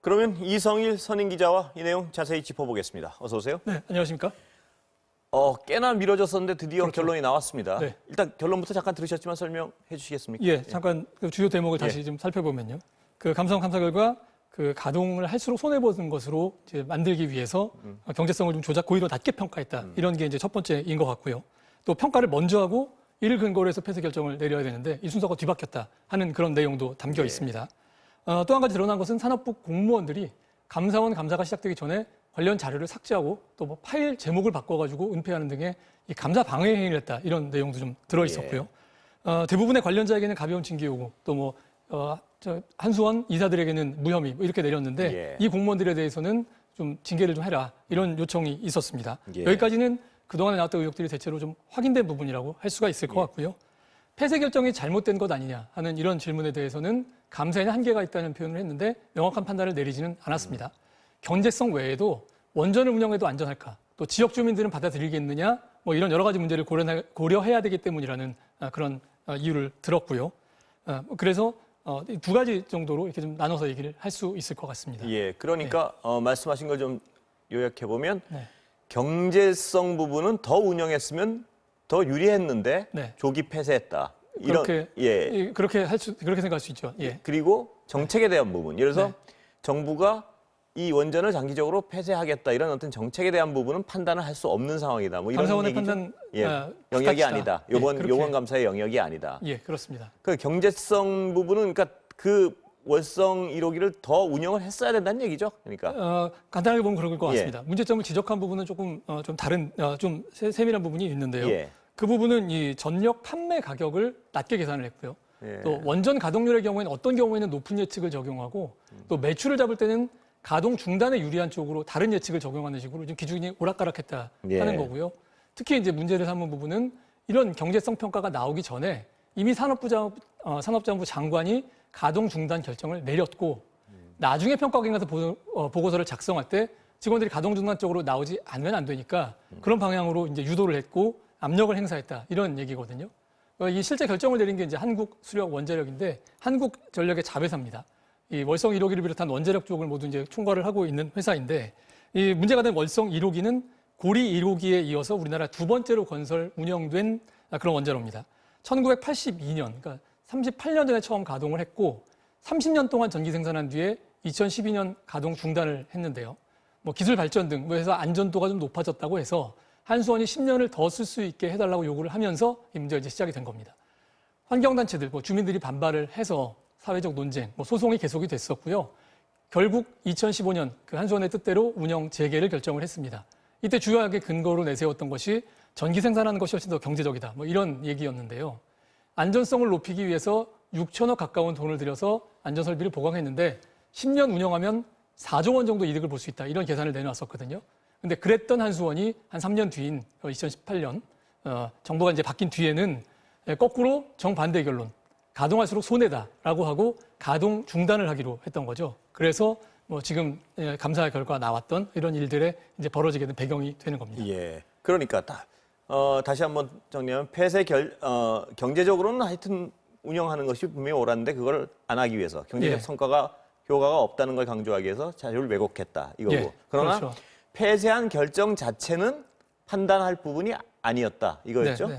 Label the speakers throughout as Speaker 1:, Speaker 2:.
Speaker 1: 그러면 이성일 선임 기자와 이 내용 자세히 짚어보겠습니다. 어서 오세요.
Speaker 2: 네, 안녕하십니까?
Speaker 1: 꽤나 미뤄졌었는데 드디어
Speaker 2: 그렇죠.
Speaker 1: 결론이 나왔습니다.
Speaker 2: 네.
Speaker 1: 일단 결론부터 잠깐 들으셨지만 설명해 주시겠습니까?
Speaker 2: 예, 잠깐 그 주요 대목을 다시 좀 살펴보면요. 그 감사원 감사 결과 그 가동을 할수록 손해보는 것으로 이제 만들기 위해서 경제성을 좀 고의로 낮게 평가했다. 이런 게 이제 첫 번째인 것 같고요. 또 평가를 먼저 하고 이를 근거로 해서 폐쇄 결정을 내려야 되는데 이 순서가 뒤바뀌었다 하는 그런 내용도 담겨 있습니다. 또 한 가지 드러난 것은 산업부 공무원들이 감사원 감사가 시작되기 전에 관련 자료를 삭제하고 또 뭐 파일 제목을 바꿔가지고 은폐하는 등의 이 감사 방해 행위를 했다 이런 내용도 좀 들어 있었고요. 대부분의 관련자에게는 가벼운 징계 요구 또 뭐 한수원 이사들에게는 무혐의 뭐 이렇게 내렸는데 이 공무원들에 대해서는 좀 징계를 좀 해라 이런 요청이 있었습니다. 여기까지는 그동안에 나왔던 의혹들이 대체로 좀 확인된 부분이라고 할 수가 있을 것 같고요. 폐쇄 결정이 잘못된 것 아니냐 하는 이런 질문에 대해서는 감사에는 한계가 있다는 표현을 했는데 명확한 판단을 내리지는 않았습니다. 경제성 외에도 원전을 운영해도 안전할까? 또 지역 주민들은 받아들이겠느냐? 뭐 이런 여러 가지 문제를 고려해야 되기 때문이라는 그런 이유를 들었고요. 그래서 두 가지 정도로 이렇게 좀 나눠서 얘기를 할 수 있을 것 같습니다.
Speaker 1: 예, 그러니까 말씀하신 걸 좀 요약해 보면 경제성 부분은 더 운영했으면 더 유리했는데 조기 폐쇄했다.
Speaker 2: 그렇게 그렇게 생각할 수 있죠. 예.
Speaker 1: 그리고 정책에 대한 부분. 예를 들어서 정부가 이 원전을 장기적으로 폐쇄하겠다 이런 어떤 정책에 대한 부분은 판단을 할 수 없는 상황이다. 뭐 이런
Speaker 2: 감사원의
Speaker 1: 얘기죠.
Speaker 2: 판단
Speaker 1: 영역이 아니다. 요번
Speaker 2: 그렇게.
Speaker 1: 감사의 영역이 아니다.
Speaker 2: 예, 그렇습니다.
Speaker 1: 그 경제성 부분은 그러니까 그 월성 1호기를 더 운영을 했어야 된다는 얘기죠. 그러니까
Speaker 2: 간단하게 보면 그럴 것 같습니다. 문제점을 지적한 부분은 조금 좀 다른 좀 세밀한 부분이 있는데요. 그 부분은 이 전력 판매 가격을 낮게 계산을 했고요. 또 원전 가동률의 경우에는 어떤 경우에는 높은 예측을 적용하고 또 매출을 잡을 때는 가동 중단에 유리한 쪽으로 다른 예측을 적용하는 식으로 좀 기준이 오락가락했다 하는 거고요. 특히 이제 문제를 삼은 부분은 이런 경제성 평가가 나오기 전에 이미 산업자원부 장관이 가동 중단 결정을 내렸고 나중에 평가기관에서 보고서를 작성할 때 직원들이 가동 중단 쪽으로 나오지 않으면 안 되니까 그런 방향으로 이제 유도를 했고 압력을 행사했다 이런 얘기거든요. 이 실제 결정을 내린 게 이제 한국수력원자력인데 한국전력의 자회사입니다. 이 월성 1호기를 비롯한 원자력 쪽을 모두 이제 총괄을 하고 있는 회사인데 이 문제가 된 월성 1호기는 고리 1호기에 이어서 우리나라 두 번째로 건설 운영된 그런 원자로입니다. 1982년, 그러니까 38년 전에 처음 가동을 했고 30년 동안 전기 생산한 뒤에 2012년 가동 중단을 했는데요. 뭐 기술 발전 등 해서 안전도가 좀 높아졌다고 해서 한수원이 10년을 더 쓸 수 있게 해달라고 요구를 하면서 이 문제가 이제 시작이 된 겁니다. 환경단체들, 주민들이 반발을 해서 사회적 논쟁, 소송이 계속이 됐었고요. 결국 2015년 그 한수원의 뜻대로 운영 재개를 결정을 했습니다. 이때 주요하게 근거로 내세웠던 것이 전기 생산하는 것이 훨씬 더 경제적이다. 이런 얘기였는데요. 안전성을 높이기 위해서 6천억 가까운 돈을 들여서 안전설비를 보강했는데 10년 운영하면 4조 원 정도 이득을 볼 수 있다. 이런 계산을 내놨었거든요. 근데 그랬던 한수원이 한 3년 뒤인 2018년 정부가 이제 바뀐 뒤에는 거꾸로 정반대 결론. 가동할수록 손해다라고 하고 가동 중단을 하기로 했던 거죠. 그래서 지금 감사 결과 나왔던 이런 일들에 이제 벌어지게 된 배경이 되는 겁니다.
Speaker 1: 예. 그러니까 다시 한번 정리하면 경제적으로는 하여튼 운영하는 것이 분명히 옳았는데 그걸 안 하기 위해서 경제적 효과가 없다는 걸 강조하기 위해서 자료를 왜곡했다 이거고. 그러나
Speaker 2: 그렇죠.
Speaker 1: 폐쇄한 결정 자체는 판단할 부분이 아니었다 이거였죠.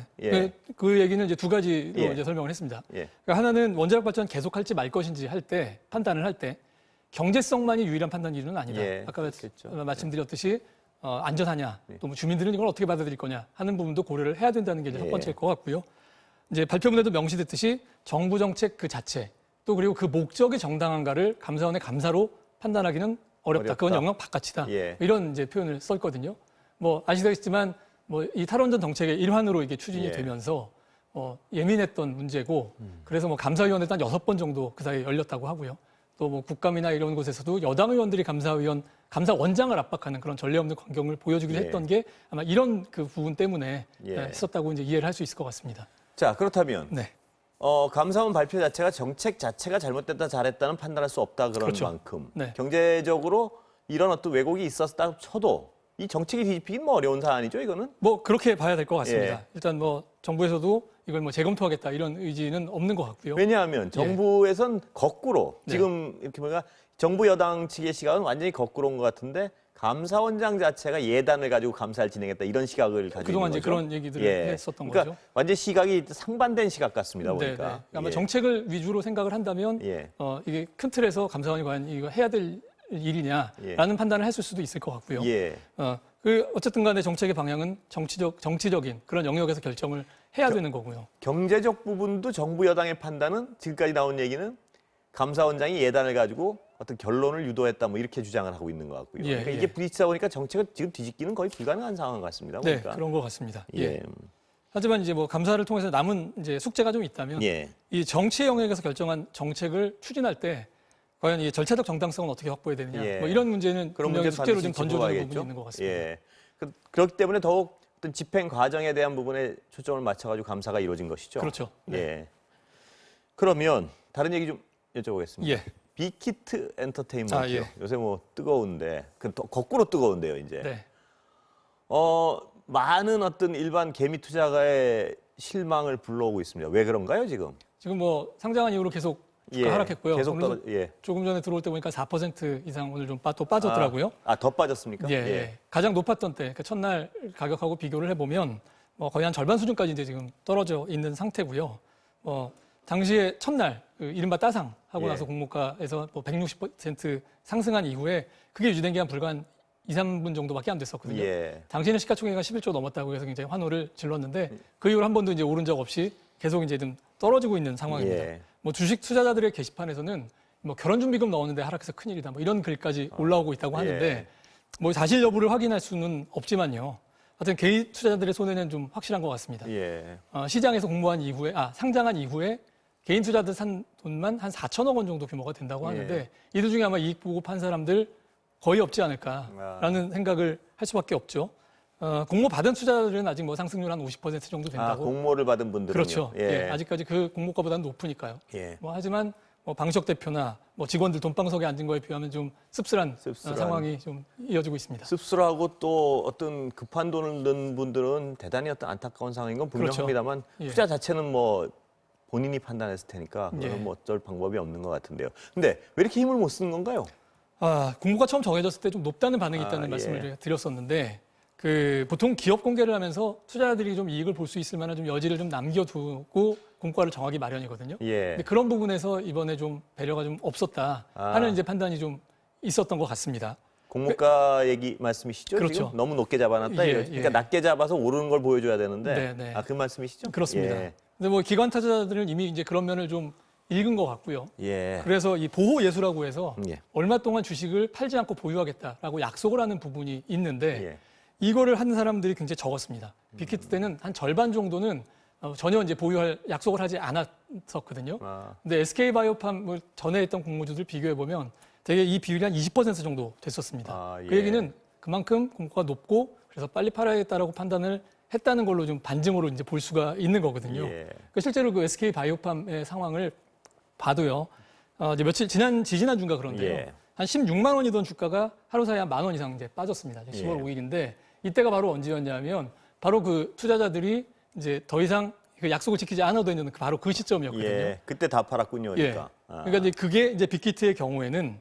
Speaker 2: 그 얘기는 이제 두 가지로 이제 설명을 했습니다. 그러니까 하나는 원자력 발전 계속할지 말 것인지 할 때 판단을 할 때 경제성만이 유일한 판단 기준은 아니다. 아까 말씀드렸듯이 안전하냐, 또 주민들은 이걸 어떻게 받아들일 거냐 하는 부분도 고려를 해야 된다는 게 이제 첫 번째일 것 같고요. 이제 발표문에도 명시됐듯이 정부 정책 그 자체 또 그리고 그 목적이 정당한가를 감사원의 감사로 판단하기는 어렵다. 그건 영역 바깥이다. 이런 이제 표현을 썼거든요. 아시다시피지만 이 탈원전 정책의 일환으로 이게 추진이 되면서 예민했던 문제고 그래서 감사위원회도 한 6번 정도 그 사이에 열렸다고 하고요. 또 국감이나 이런 곳에서도 여당 의원들이 감사원장을 압박하는 그런 전례 없는 광경을 보여주기도 했던 게 아마 이런 그 부분 때문에 했었다고 이제 이해를 할 수 있을 것 같습니다.
Speaker 1: 자, 그렇다면 감사원 발표 자체가 정책 자체가 잘못됐다 잘했다는 판단할 수 없다 그런 만큼 경제적으로 이런 어떤 왜곡이 있었다 쳐도 이 정책이 뒤집히긴 어려운 사안이죠, 이거는?
Speaker 2: 그렇게 봐야 될 것 같습니다. 일단 정부에서도 이걸 재검토하겠다 이런 의지는 없는 것 같고요.
Speaker 1: 왜냐하면 정부에선 거꾸로 지금 이렇게 보니까 정부 여당 측의 시각은 완전히 거꾸로인 것 같은데 감사원장 자체가 예단을 가지고 감사를 진행했다 이런 시각을 가지고
Speaker 2: 그동안
Speaker 1: 있는
Speaker 2: 이제
Speaker 1: 거죠.
Speaker 2: 그런 얘기들을
Speaker 1: 예.
Speaker 2: 했었던
Speaker 1: 그러니까
Speaker 2: 거죠.
Speaker 1: 완전 시각이 상반된 시각 같습니다. 보니까.
Speaker 2: 네. 아마
Speaker 1: 예.
Speaker 2: 정책을 위주로 생각을 한다면
Speaker 1: 예.
Speaker 2: 이게 큰 틀에서 감사원이 과연 이거 해야 될 일이냐라는 판단을 했을 수도 있을 것 같고요.
Speaker 1: 예.
Speaker 2: 어쨌든 간에 정책의 방향은 정치적인 그런 영역에서 결정을 해야 되는 거고요.
Speaker 1: 경제적 부분도 정부 여당의 판단은 지금까지 나온 얘기는 감사원장이 예단을 가지고 어떤 결론을 유도했다 뭐 이렇게 주장을 하고 있는 것 같고요. 그러니까 이게 부딪히다 보니까 정책을 지금 뒤집기는 거의 불가능한 상황 같습니다.
Speaker 2: 네,
Speaker 1: 보니까.
Speaker 2: 그런 것 같습니다.
Speaker 1: 예.
Speaker 2: 하지만 이제 뭐 감사를 통해서 남은 이제 숙제가 좀 있다면
Speaker 1: 예.
Speaker 2: 이 정치 영역에서 결정한 정책을 추진할 때 과연 이 절차적 정당성은 어떻게 확보해야 되느냐
Speaker 1: 예.
Speaker 2: 뭐 이런 문제는
Speaker 1: 그런
Speaker 2: 분명히
Speaker 1: 문제는
Speaker 2: 숙제로 좀
Speaker 1: 반드시
Speaker 2: 던져두는
Speaker 1: 짚어봐야겠죠.
Speaker 2: 부분이 있는 것 같습니다.
Speaker 1: 예. 그렇기 때문에 더욱 어떤 집행 과정에 대한 부분에 초점을 맞춰가지고 감사가 이루어진 것이죠.
Speaker 2: 그렇죠. 네.
Speaker 1: 예. 그러면 다른 얘기 좀 여쭤보겠습니다.
Speaker 2: 예.
Speaker 1: 빅히트 엔터테인먼트
Speaker 2: 예.
Speaker 1: 요새 뭐 뜨거운데 거꾸로 뜨거운데요 이제.
Speaker 2: 네.
Speaker 1: 많은 어떤 일반 개미 투자가의 실망을 불러오고 있습니다. 왜 그런가요 지금?
Speaker 2: 지금 뭐 상장한 이후로 계속 주가 하락했고요.
Speaker 1: 계속
Speaker 2: 오늘도
Speaker 1: 예.
Speaker 2: 조금 전에 들어올 때 보니까 4% 이상 오늘 좀 또 빠졌더라고요.
Speaker 1: 더 빠졌습니까?
Speaker 2: 예. 가장 높았던 때, 그 첫날 가격하고 비교를 해보면 뭐 거의 한 절반 수준까지 이제 지금 떨어져 있는 상태고요. 당시에 첫날 그 이른바 따상 하고
Speaker 1: 예.
Speaker 2: 나서 공모가에서 뭐 160% 상승한 이후에 그게 유지된 게 한 불과 한 2, 3분 정도밖에 안 됐었거든요.
Speaker 1: 예.
Speaker 2: 당시에는 시가총액가 11조 넘었다고 해서 굉장히 환호를 질렀는데 그 이후로 한 번도 이제 오른 적 없이 계속 이제 좀 떨어지고 있는 상황입니다.
Speaker 1: 예.
Speaker 2: 뭐 주식 투자자들의 게시판에서는 뭐 결혼준비금 넣었는데 하락해서 큰일이다. 뭐 이런 글까지 올라오고 있다고 하는데
Speaker 1: 예.
Speaker 2: 뭐 사실 여부를 확인할 수는 없지만요. 하여튼 개인 투자자들의 손해는 좀 확실한 것 같습니다.
Speaker 1: 예.
Speaker 2: 시장에서 공모한 이후에 상장한 이후에 개인 투자들 산 돈만 한 4천억 원 정도 규모가 된다고 하는데 이들 중에 아마 이익 보고 판 사람들 거의 없지 않을까라는 생각을 할 수밖에 없죠. 공모 받은 투자자들은 아직 뭐 상승률 한 50% 정도 된다고.
Speaker 1: 공모를 받은 분들은요.
Speaker 2: 그렇죠.
Speaker 1: 예.
Speaker 2: 아직까지 그 공모가보다는 높으니까요.
Speaker 1: 예.
Speaker 2: 하지만 방석 대표나 직원들 돈방석에 앉은 거에 비하면 좀 씁쓸한 상황이 좀 이어지고 있습니다.
Speaker 1: 씁쓸하고 또 어떤 급한 돈을 넣은 분들은 대단히 어떤 안타까운 상황인 건 분명합니다만
Speaker 2: 그렇죠.
Speaker 1: 투자 자체는 뭐 본인이 판단했을 테니까 그거는 뭐 어쩔 방법이 없는 것 같은데요. 근데 왜 이렇게 힘을 못 쓰는 건가요?
Speaker 2: 공모가 처음 정해졌을 때 좀 높다는 반응이 있다는 말씀을 제가 드렸었는데 보통 기업 공개를 하면서 투자자들이 좀 이익을 볼 수 있을 만한 좀 여지를 좀 남겨두고 공과를 정하기 마련이거든요. 근데 그런 부분에서 이번에 좀 배려가 좀 없었다 하는 이제 판단이 좀 있었던 것 같습니다.
Speaker 1: 공모가 얘기 말씀이시죠?
Speaker 2: 그렇죠.
Speaker 1: 지금 너무 높게 잡아놨다.
Speaker 2: 예,
Speaker 1: 그러니까 낮게 잡아서 오르는 걸 보여줘야 되는데.
Speaker 2: 네.
Speaker 1: 그 말씀이시죠?
Speaker 2: 그렇습니다.
Speaker 1: 예.
Speaker 2: 근데 뭐 기관 투자자들은 이미 이제 그런 면을 좀 읽은 것 같고요.
Speaker 1: 예.
Speaker 2: 그래서 이 보호 예수라고 해서
Speaker 1: 예.
Speaker 2: 얼마 동안 주식을 팔지 않고 보유하겠다라고 약속을 하는 부분이 있는데
Speaker 1: 예.
Speaker 2: 이거를 하는 사람들이 굉장히 적었습니다. 빅히트 때는 한 절반 정도는 전혀 이제 보유할 약속을 하지 않았었거든요. 근데 SK바이오팜을 전에 했던 공모주들 비교해 보면 되게 이 비율이 한 20% 정도 됐었습니다.
Speaker 1: 예.
Speaker 2: 그 얘기는 그만큼 공모가 높고 그래서 빨리 팔아야겠다라고 판단을 했다는 걸로 좀 반증으로 이제 볼 수가 있는 거거든요.
Speaker 1: 예.
Speaker 2: 실제로 그 SK바이오팜의 상황을 봐도요. 이제 지지난주인가 그런데요.
Speaker 1: 예.
Speaker 2: 한 16만 원이던 주가가 하루 사이에 한 10,000원 이상 이제 빠졌습니다. 10월 5일인데 이때가 바로 언제였냐면 바로 그 투자자들이 이제 더 이상 그 약속을 지키지 않아도 있는 바로 그 시점이었거든요.
Speaker 1: 예. 그때 다 팔았군요. 그러니까.
Speaker 2: 그러니까 이제 그게 이제 빅히트의 경우에는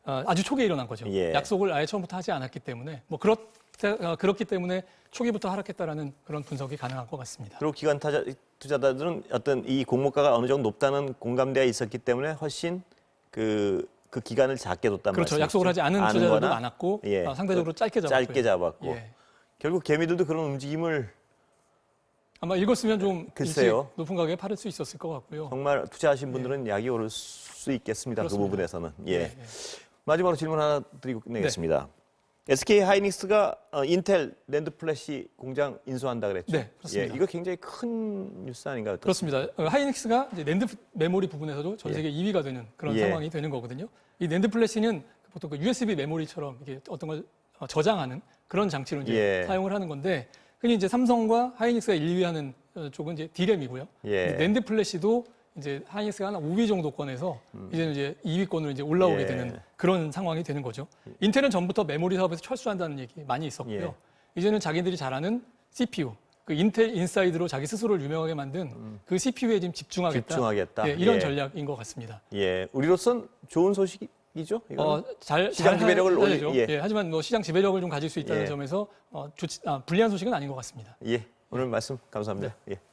Speaker 2: 아주 초기에 일어난 거죠.
Speaker 1: 예.
Speaker 2: 약속을 아예 처음부터 하지 않았기 때문에 그렇기 때문에 초기부터 하락했다라는 그런 분석이 가능할 것 같습니다.
Speaker 1: 그리고 기관 투자자들은 어떤 이 공모가가 어느 정도 높다는 공감대가 있었기 때문에 훨씬 그 기간을 작게 뒀단 말이죠.
Speaker 2: 그렇죠. 약속을 하지 않은 투자자들도 많았고 상대적으로 짧게 잡았고요.
Speaker 1: 짧게 잡았고 결국 개미들도 그런 움직임을
Speaker 2: 아마 읽었으면 좀
Speaker 1: 글쎄요.
Speaker 2: 일찍 높은 가격에 팔을 수 있었을 것 같고요.
Speaker 1: 정말 투자하신 분들은 약이 오를 수 있겠습니다.
Speaker 2: 그렇습니다.
Speaker 1: 그 부분에서는. 마지막으로 질문 하나 드리고 끝내겠습니다. SK 하이닉스가 인텔 낸드 플래시 공장 인수한다 그랬죠?
Speaker 2: 네, 그렇습니다.
Speaker 1: 이거 굉장히 큰 뉴스 아닌가요?
Speaker 2: 그렇습니다. 하이닉스가 이제 낸드 메모리 부분에서도 전 세계 2위가 되는 그런 상황이 되는 거거든요. 이 낸드 플래시는 보통 그 USB 메모리처럼 이게 어떤 걸 저장하는 그런 장치로 이제 사용을 하는 건데 흔히 이제 삼성과 하이닉스가 1, 2위하는 쪽은 이제 D램이고요. 낸드 플래시도 이제 하이닉스가 한 5위 정도권에서 이제 2위권으로 이제 올라오게 되는 그런 상황이 되는 거죠. 인텔은 전부터 메모리 사업에서 철수한다는 얘기 많이 있었고요. 이제는 자기들이 잘 아는 CPU, 그 인텔 인사이드로 자기 스스로를 유명하게 만든 그 CPU에 지금 집중하겠다. 이런 전략인 것 같습니다.
Speaker 1: 우리로선 좋은 소식이 이죠? 이거는?
Speaker 2: 잘
Speaker 1: 시장 지배력을
Speaker 2: 올리죠.
Speaker 1: 예.
Speaker 2: 예, 하지만 뭐 시장 지배력을 좀 가질 수 있다는
Speaker 1: 예.
Speaker 2: 점에서 불리한 소식은 아닌 것 같습니다.
Speaker 1: 예. 오늘 말씀 감사합니다.
Speaker 2: 네.
Speaker 1: 예.